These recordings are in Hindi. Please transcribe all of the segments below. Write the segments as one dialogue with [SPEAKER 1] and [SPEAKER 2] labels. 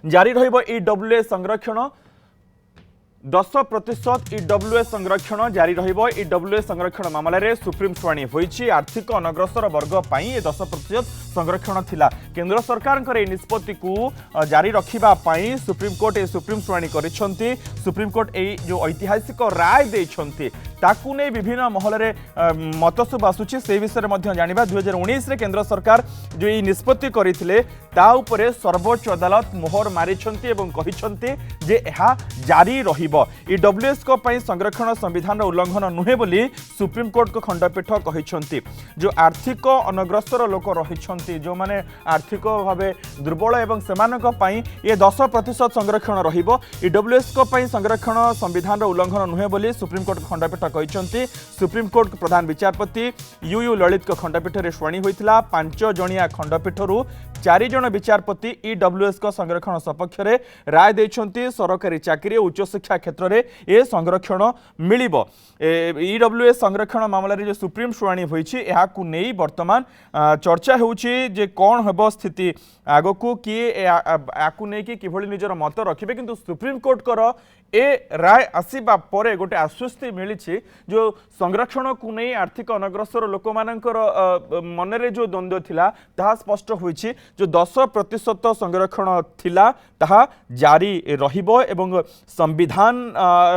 [SPEAKER 1] जारी रहिबो ईडब्ल्यूएस संरक्षण 10% ईडब्ल्यूएस संरक्षण जारी रहिबो। ईडब्ल्यूएस संरक्षण मामलें सुप्रीम शुणाणी होईछि। आर्थिक अनग्रसर वर्ग पाई 10% संरक्षण थिला। केंद्र सरकार निष्पत्ति को जारी रखिबा पाई सुप्रीम कोर्ट सुप्रीम शुणाणी करिसेंती। सुप्रीम कोर्ट ए जो ऐतिहासिक राय देइछंती ताकू नै विभिन्न महल मत सब आसुछि। से विषय में जानिबा 2019 रे केंद्र सरकार जो ई निष्पत्ति करिथिले ता उपरे सर्वोच्च अदालत मोहर मारिछंती एवं कहिछंती जे एहा जारी रहिबो। ईडब्ल्यूएस को पई संरक्षण संविधान उल्लंघन नुहे बोली सुप्रीम कोर्ट को खंडपीठ कहिछंती। जो आर्थिक अनग्रसर लोक रहिछंती जो माने आर्थिक भावे दुर्बल एवं सेमानक पई ये 10% संरक्षण रहिबो। ईडब्ल्यूएस को पई संरक्षण संविधान उल्लंघन नुहे बोली सुप्रीम कोर्ट खंडपीठ कहिछंती। सुप्रीम कोर्ट प्रधान विचारपति यूयू ललित को खंडपीठ रे शुणाणी होइतिला। 5 जणिया खंडपीठरू 4 जण विचारपति ईडब्ल्यूएस को संरक्षण सपक्ष रे राय देइछंती। सरकारी चाकरी उच्च शिक्षा क्षेत्र में ए संरक्षण मिलिबो। ईडब्ल्यूएस संरक्षण मामला रे जो सुप्रीम शुणाणी होइछि एहाकु नै वर्तमान चर्चा होउछि जे कोन हेबो स्थिति आगकु किए आकु नै कि किभଳି निजर मत रखिबे। किंतु सुप्रीम कोर्ट कर ए राय आसीबा परे गोटे आश्वस्ति मिली जो संरक्षण को नहीं आर्थिक अनग्रसर लोक मानकर मनरे जो द्वंद्व थिला ताहा स्पष्ट होइछि। जो 10% संरक्षण थिला ताहा जारी रहिबो एवं संविधान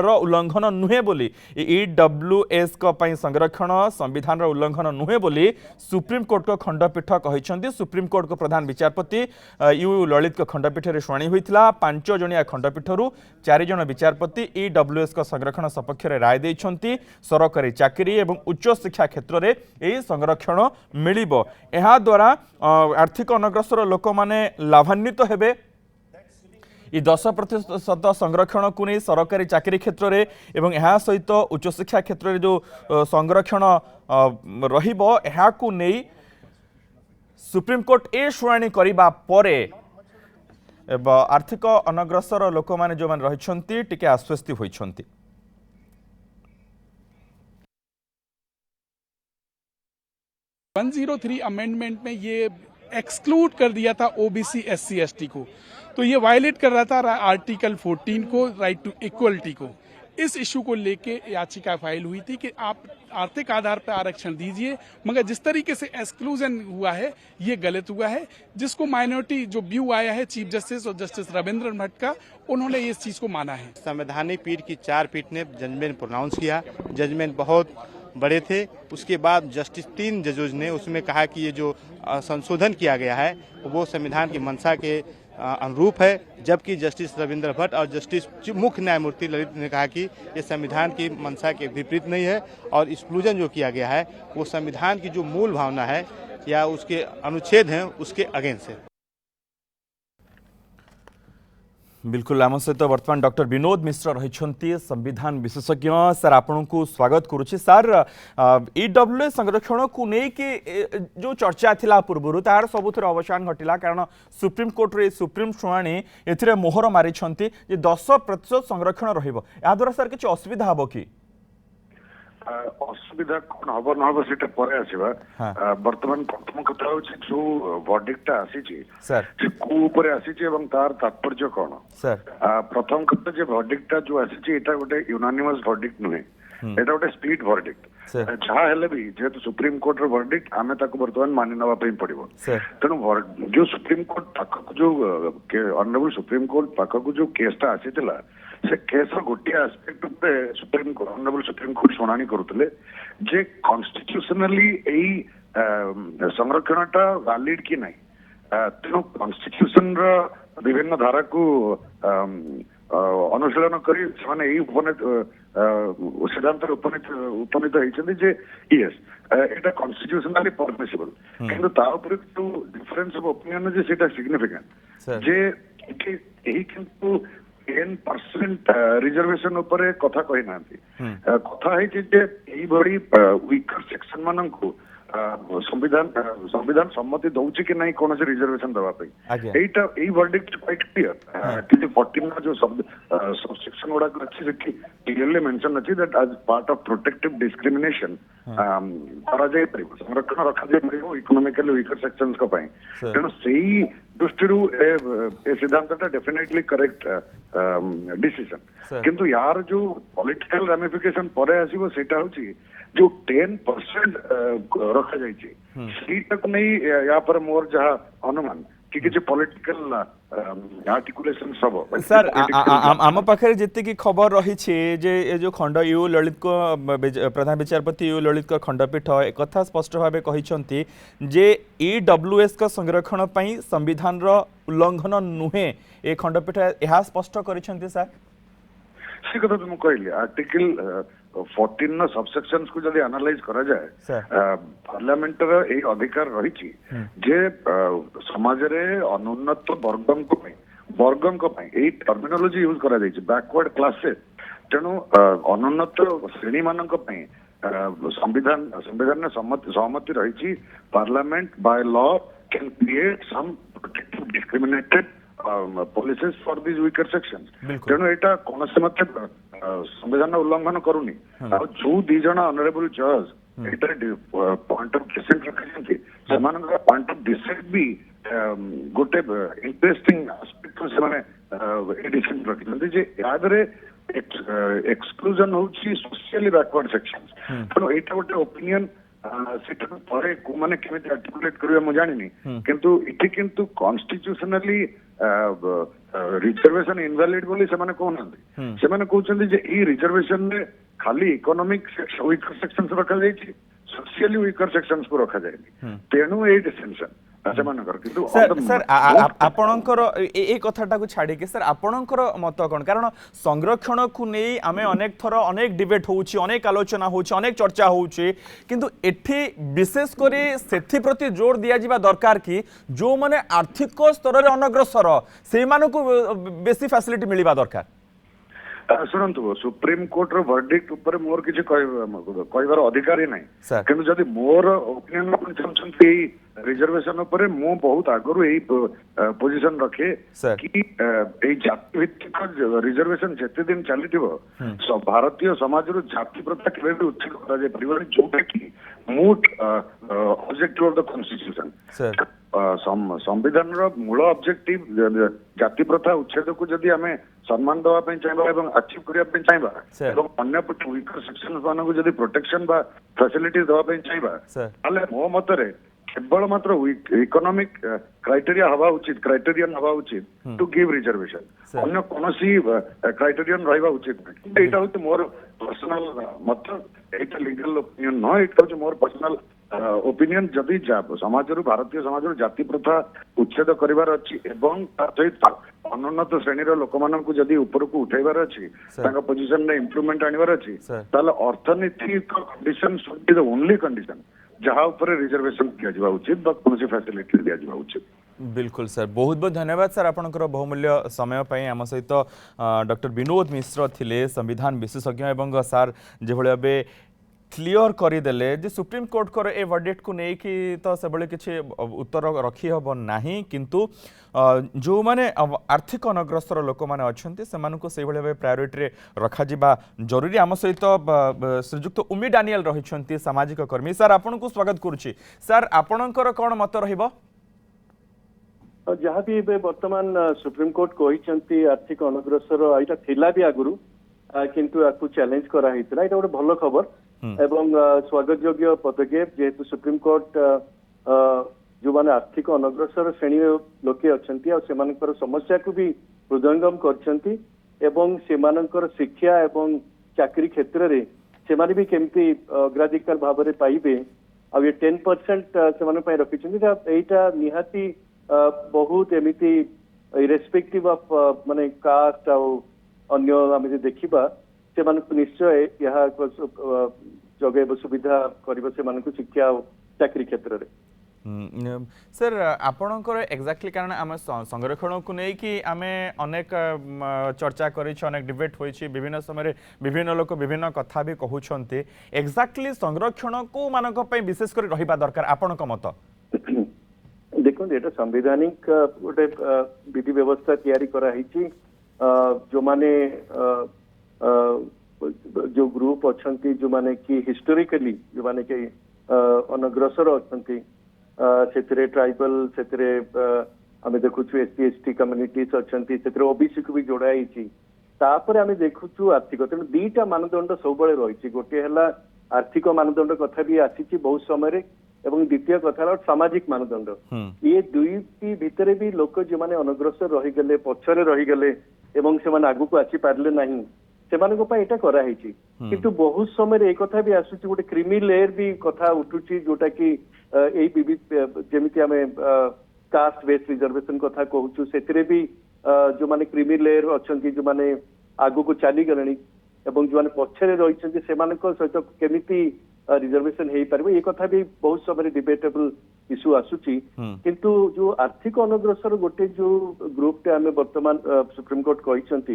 [SPEAKER 1] रो उल्लंघन नुहे बोली ईडब्ल्यूएस को पई संरक्षण संविधान रो उल्लंघन नुहे बोली सुप्रीम कोर्ट को खंडपीठ कहिसंती। सुप्रीम कोर्ट को प्रधान विचारपति यू ललित को खंडपीठ रे शुणाणी होइतिला। 5 जणिया खंडपीठरू 4 जण विचारपति ईडब्ल्यूएस को संरक्षण सपक्ष रे राय देइछंती। सरकारी चाकरी एवं उच्च शिक्षा क्षेत्र में यही संरक्षण मिलिबो। एहा द्वारा आर्थिक अनग्रसर लोक माने लाभान्वित हेबे। ये 10% संरक्षण को नहीं सरकारी चाकरी क्षेत्र में एवं यह सहित उच्च शिक्षा क्षेत्र में जो संरक्षण रहिबो एहाकु नहीं सुप्रीम कोर्ट ए शुणाणी करिबा परे आर्थिक अनग्रसर लोक माने जो माने रहिछंती टिके आश्वस्ति होइछंती।
[SPEAKER 2] 103 अमेंडमेंट में ये एक्सक्लूड कर दिया था ओबीसी एससी एसटी को, तो ये वायलेट कर रहा था आर्टिकल 14 को, राइट टू इक्वलिटी को। इस इशू को लेके याचिका फाइल हुई थी कि आप आर्थिक आधार पर आरक्षण दीजिए, मगर जिस तरीके से एक्सक्लूजन हुआ है ये गलत हुआ है। जिसको माइनॉरिटी जो व्यू आया है चीफ जस्टिस और जस्टिस रविंद्र भट्ट का, उन्होंने इस चीज को माना है।
[SPEAKER 3] संवैधानिक पीठ की 4 पीठ ने जजमेंट प्रोनाउंस किया। जजमेंट बहुत बड़े थे। उसके बाद जस्टिस 3 जजों ने उसमें कहा कि ये जो संशोधन किया गया है वो संविधान की मंशा के अनुरूप है, जबकि जस्टिस रविंद्र भट्ट और जस्टिस मुख्य न्यायमूर्ति ललित ने कहा कि ये संविधान की मंशा के विपरीत नहीं है और एक्सक्लूजन जो किया गया है वो संविधान की जो मूल भावना है या उसके अनुच्छेद हैं उसके अगेंस्ट है।
[SPEAKER 1] बिल्कुल आम सहित वर्तमान डॉक्टर विनोद मिश्र रही संविधान विशेषज्ञ। सर आपन को स्वागत करुच्ची। सर ईडब्ल्यूएस संरक्षण को लेकिन जो चर्चा थिला पूर्व तार सबुथ अवसान घटिला कारण सुप्रीम कोर्ट रे सुप्रीम शुणाणी ए मोहर मारी 10% संरक्षण रहिबो। या द्वारा सर किसी असुविधा हबो कि
[SPEAKER 4] असुविधा कौन हम न हम से पर आसवा। बर्तमान प्रथम कथा हूँ जो वर्डिक्ट आसी आसी तार तात्पर्य कौन। प्रथम कथा जो वर्डिक्ट जो आसी गोटे यूनानिमस वर्डिक्ट नुहे, एटा गोटे स्पीड वर्डिक्ट। जहाँ हेले भी जेहेतु सुप्रीम कोर्ट रो वर्डिक्ट आमे ताको वर्तमान मानि नवा पई पड़िबो। तेणु जो सुप्रीम कोर्ट पाखक जो ऑनरेबल सुप्रीम कोर्ट पाखक जो केसटा आसीतिला से केस गोटे आस्पेक्ट पे supreme court honourable supreme court शुणाणी करुले जे कॉन्स्टिट्यूशनली यही संरक्षणटा वैलिड कि नहीं। तेणु कॉन्स्टिट्यूशन रो विभिन्न धारा को अनुशीलन करी सिद्धांत उपनीत होती यस एटा कॉन्स्टिट्यूशनली परमिसिबल। किंतु ता ऊपर जो डिफरेंस ऑफ ओपिनियन जे सेटा सिग्निफिकेंट जे यही किंतु 10% रिजर्वेशन उपरे कथा कही ना कथा है जे वीकर सेक्शन मान को संविधान संविधान सम्मति दौची कि नहीं कौन से रिजर्वेशन दवा पे
[SPEAKER 1] आज्ञा।
[SPEAKER 4] एटा ए वर्डिक्ट क्वाइट क्लियर कि 14 जो सबसेक्शन गुडा अच्छी से क्लियरली मेंशन अछि that as part of protective discrimination करा जाय परिबो संरक्षण रखा जाय परिबो इकोनॉमिकली वीकर सेक्शंस को पई तेनो सेही दृष्टिरू ए सिद्धांतटा डेफिनेटली करेक्ट डिसीजन किंतु यार जो पॉलिटिकल रैमिफिकेशन परे आसीबो सेटा होची जो 10% रखा जाइए सीटा को नहीं या पर मोर जहाँ अनुमान कि किसी पॉलिटिकल आर्टिकुलेशन सब
[SPEAKER 1] सर आम पाखे जी खबर रही जे ए जो खंड यू ललित को प्रधान विचारपति यू ललित को खंडपीठ एक कथा स्पष्ट भाव कहते जे ईडब्ल्यूएस का संरक्षण पई संविधान रो उल्लंघन नुहे ए खंडपीठ यह स्पष्ट करिसेंती सर
[SPEAKER 4] से कथा तुम कहली आर्टिकल 14 सबसेक्शंस को जब एनालाइज करा जाए पार्लियामेंट ए अधिकार रही जे समाज रे अनुन्नत वर्गन को ए टर्मिनोलॉजी यूज करा जाय बैकवर्ड क्लासेस तेणु अनुन्नत श्रेणी मानक संविधान संविधान सहमति रही parliament by law can create some protective discriminated policies for these weaker sections तेणु एटा कौन से मत संविधान उल्लंघन करूनी जो दी जन ऑनरेबल जज एटा पॉइंट ऑफ डिसेंट रखिसेंती समान पॉइंट ऑफ डिसेंट भी गोटे इंटरेस्टिंग एस्पेक्ट से माने ए डिसेंट रखिसेंती जे याद रे एक्सक्लूजन होची सोशली बैकवर्ड सेक्शंस तेणु एटा गोटे ओपिनियन सेटा परे को माने केमिति आर्टिकुलेट करिया मु जानिनी किंतु इति किंतु कॉन्स्टिट्यूशनली रिजर्वेशन इनवैलिड बोली से माने कहउनांती से माने कहउचंदी जे ई रिजर्वेशन में खाली इकोनॉमिक वीकर सेक्शंस रखा जायछि सोशली वीकर सेक्शंस को रखा जायनि तेणु ए डिसेंशन
[SPEAKER 1] सर आपणकर ए कथाटा को छाड़ी के सर आपणकर मत कौन कारण संरक्षण को नहीं आमे अनेक थर अनेक डिबेट होउची अनेक आलोचना होउची अनेक चर्चा होउची किंतु एठी विशेष करी सेथि प्रति जोर दिया जिबा दरकार कि जो माने आर्थिक स्तर रे अनग्रसर से मानको बेसी फैसिलिटी मिलिबा दरकार
[SPEAKER 4] शुणु सुप्रीम कोर्ट रो वर्डिक्ट ऊपर मोर किसी कहबार अधिकार ही नहीं किंतु जदि मोर ओपिनियन चाहते रिजर्वेशन ऊपर मु बहुत आगु यही पोजिशन रखे कि जाति भित्तिक रिजर्वेशन जिते दिन चली भारतीय समाज रो जाति प्रथा केबे भी उच्छेद करा जाय परिवार जोटा कि मूट ऑब्जेक्टिव ऑफ द कॉन्स्टिट्यूशन संविधान रो मूल ऑब्जेक्टिव जाति प्रथा उच्छेद को जदि हमें सम्मान दवा पे चाहिबा एवं अचीव करिया पे चाहिबा एवं अन्य पट वीकर सेक्शंस माने को जदि प्रोटेक्शन बा फैसिलिटीज दवा पे चाहिबा ताले मो मतरे केवल मात्र इकोनॉमिक क्राइटेरिया हवा उचित क्राइटेरियन हवा उचित टू गिव रिजर्वेशन अन्य कोनोसी क्राइटेरियन रहबा उचित नहीं एटा होते मोर पर्सनल मत एटा लीगल ओपिनियन न एटा होते मोर पर्सनल ओपिनियन जदि समाज भारतीय समाज जाति प्रथा उच्छेद करिवार अछि एवं सहित अनुन्नत श्रेणी लोक मानक जदि ऊपर को उठाइबार अछि ताका पोजीशन ने इंप्रूवमेंट आनिबार अछि ताले अर्थनीतिक condition should be the only condition जहाँ ऊपर रिजर्वेशन किया जावा उचित बा कोनोसी फैसिलिटी दिया जावा उचित
[SPEAKER 1] बिल्कुल सर बहुत बहुत धन्यवाद सर आपनकर बहुमूल्य समय पाई आम सहित डॉक्टर विनोद मिश्र थिले संविधान विशेषज्ञ एवं सर जेभଳି भाबे क्लियर करदेले जे सुप्रीम कोर्ट को ए वर्डिक्ट को नहीं कि तो से बड़े किसी उत्तर रखी हम ना किंतु जो माने आर्थिक अनग्रसर लोक मैंने अच्छा से प्रायोरिटी रखा जरूरी आम सहित श्रीजुक्त उमी डानियल रही सामाजिक कर्मी सर आपन को स्वागत करुच्ची सर आपणकर कौन मत रहिबो
[SPEAKER 5] जहाँ भी वर्तमान सुप्रीम कोर्ट कहते आर्थिक अनग्रसर यहाँ थिला भी आगुरी किंतु आपको चैलेंज करा यहाँ गोटे भल खबर एवं स्वागत योग्य पदक्षेप जेहेतु सुप्रीम कोर्ट जो माने आर्थिक अनग्रसर श्रेणी लोके अच्छा समस्या को भी हृदयंगम करछंती एवं सेमानकर शिक्षा एवं चाकरी क्षेत्र रे सेमाने भी केमती अग्राधिकार भाव में पाइबे आ ये 10% से रखी एटा निहाती बहुत एमती इरेस्पेक्टिव ऑफ माने कास्ट अन्य आम देखा से निश्चय यहाँ जगह सुविधा कर शिक्षा और चाकरी क्षेत्र में
[SPEAKER 1] सर आपणकर एक्जाक्टली कारण आम संरक्षण को नहीं कि आम अनेक चर्चा अनेक डिबेट होइछि विभिन्न समय विभिन्न लोक विभिन्न कथा भी कहउछन्ते एक्जाक्टली संरक्षण को मानक पई विशेष कर रहिबा दरकार आपणक मत
[SPEAKER 5] देखो ये संवैधानिक गोटे विधि व्यवस्था तैयारी करा हिची जो माने जो ग्रुप अच्छी जो माने कि हिस्टोरिकली जो माने कि अनग्रसर अच्छी से ट्राइबल से आम देखु एससी एसटी कम्युनिटीज अच्छी से ओबीसी को भी जोड़ाई तापर आम देखु आर्थिक तेणु दीटा मानदंड सब रही गोटे है आर्थिक मानदंड कथा भी आसी बहुत समय एवं द्वितीय कथा सामाजिक मानदंड ये दुईटी भितर भी लोक जो मैंने अनग्रसर रहीगले पछरे रहीगले एवं से आगू को आसी पारे ना से कराई किंतु बहुत समय एक कथा भी आसूची गोटे क्रिमी लेयर भी कथा उठुची जोटा कि जमी आम कास्ट बेस्ड रिजर्वेशन कथा कहूँ से भी जो माने क्रिमी लेयर अच्छा जो माने आगू को चली गले एवं जो मैंने पछरे रही सहित केमिति रिजर्वेशन हो पार ये कथा भी बहुत समय डिबेटेबल इश्यू आसूची किंतु जो आर्थिक अनग्रसर गोटे जो ग्रुप आम बर्तमान सुप्रीमकोर्ट कहते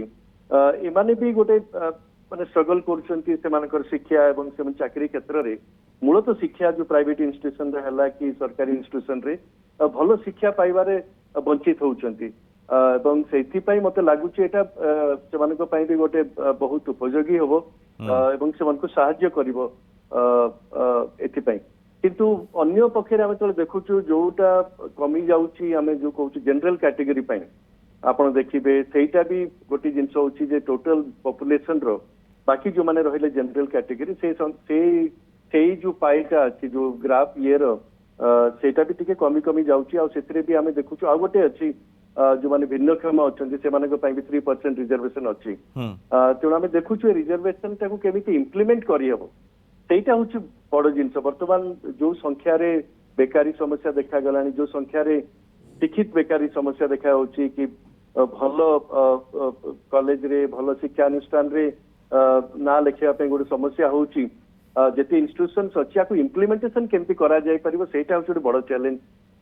[SPEAKER 5] एमाने भी गोटे माने स्ट्रगल कर शिक्षा एवं से चाकरी क्षेत्र में मूलतः शिक्षा जो प्राइवेट इंस्टीट्यूशन है कि सरकारी इंस्टीट्यूशन रे भल शिक्षा पाइबारे वंचित होउचंती एवं से मत लगुच से भी गोटे बहुत उपयोगी हम एवं से साहाय्य करिवो एथिपाई किंतु अन्य पक्षे आम जो देखु जोटा कमी जाऊँगी आम जो कहूँ जनरल कैटेगरी पाई आपन देखिए सेटा भी गोटे जिनस होची जे टोटल पॉपुलेशन रो बाकी जो माने रहिले जनरल कैटेगरी से जो पाइटा अच्छी जो ग्राफ ये सेटा भी टिके कमी कमी जाऊँगी आ सेतरे भी आम देखु आ गोटे अच्छी जो माने भिन्नक्षम अच्छा से 3% रिजर्वेशन अच्छी तेणु आम देखु रिजर्वेशन टाक केमिति इम्प्लीमेंट करहब सेटा हूँ बड़ जिनस बर्तमान जो संख्यार बेकारी समस्या देखा गला जो संख्यार शिक्षित बेकारी समस्या देखा कि भल कॉलेज रे भल शिक्षा अनुष्ठान रे ना लिखा गोटे समस्या होची जेते इंस्टीट्यूशंस अच्छी आपको इम्प्लीमेंटेशन केमती करा जाय परिबो सेटा हूँ बड़ चैलेंज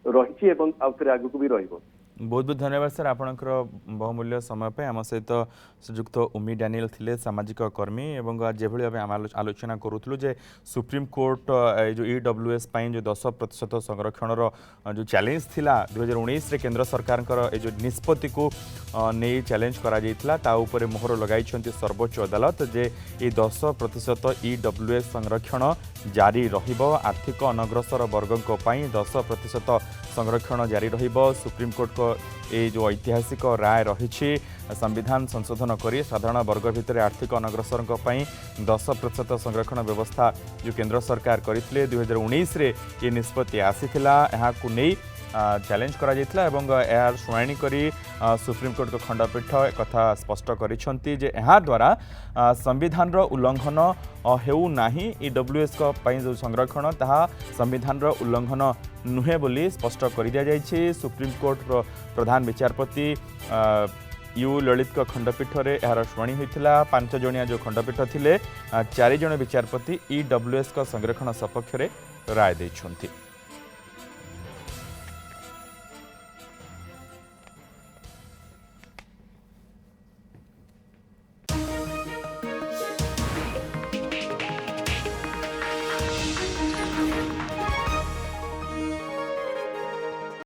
[SPEAKER 5] रही आउे आगू भी रहिबो
[SPEAKER 1] बहुत बहुत धन्यवाद सर आपणकर बहुमूल्य समय पे आम सहित श्रीजुक्त उमी डैनियल थिले सामाजिक कर्मी एवं जेभली भाव आम आलोचना करूँ जे सुप्रीम कोर्ट जो ईडब्ल्यूएस जो 10% संरक्षण जो चैलेंज थिला 2019 केंद्र सरकार जो निष्पत्ति को नहीं चैलेंज करा उपर मोहर लगाई सर्वोच्च अदालत जे ये 10% ईडब्ल्यूएस संरक्षण जारी रहिबो आर्थिक अनग्रसर वर्गों 10% संरक्षण जारी रहिबो सुप्रीम कोर्ट को ये जो ऐतिहासिक राय रही संविधान संशोधन करी साधारण वर्ग भितर आर्थिक अनग्रसर 10% संरक्षण व्यवस्था जो केंद्र सरकार करते 2019 रे ये निष्पत्ति आसीथिला यहाँ को नहीं चैलेंज करा जायतिला एवं यार शुणाणी करी सुप्रीम कोर्ट को खंडपीठ कथा स्पष्ट करिसेंती जे यहाँ द्वारा संविधान रो उल्लंघन हेउ नाही ईडब्ल्यूएस को पई जो संरक्षण ताहा संविधान रो उल्लंघन नुहे बोली स्पष्ट कर दिया जायछि सुप्रीम कोर्ट रो प्रधान विचारपति यू ललित को खंडपीठ रे यार शुणाणी होइतिला 5 जणिया जो खंडपीठ थिले 4 जण विचारपति ईडब्ल्यूएस को संरक्षण सपक्ष रे राय दैछंती।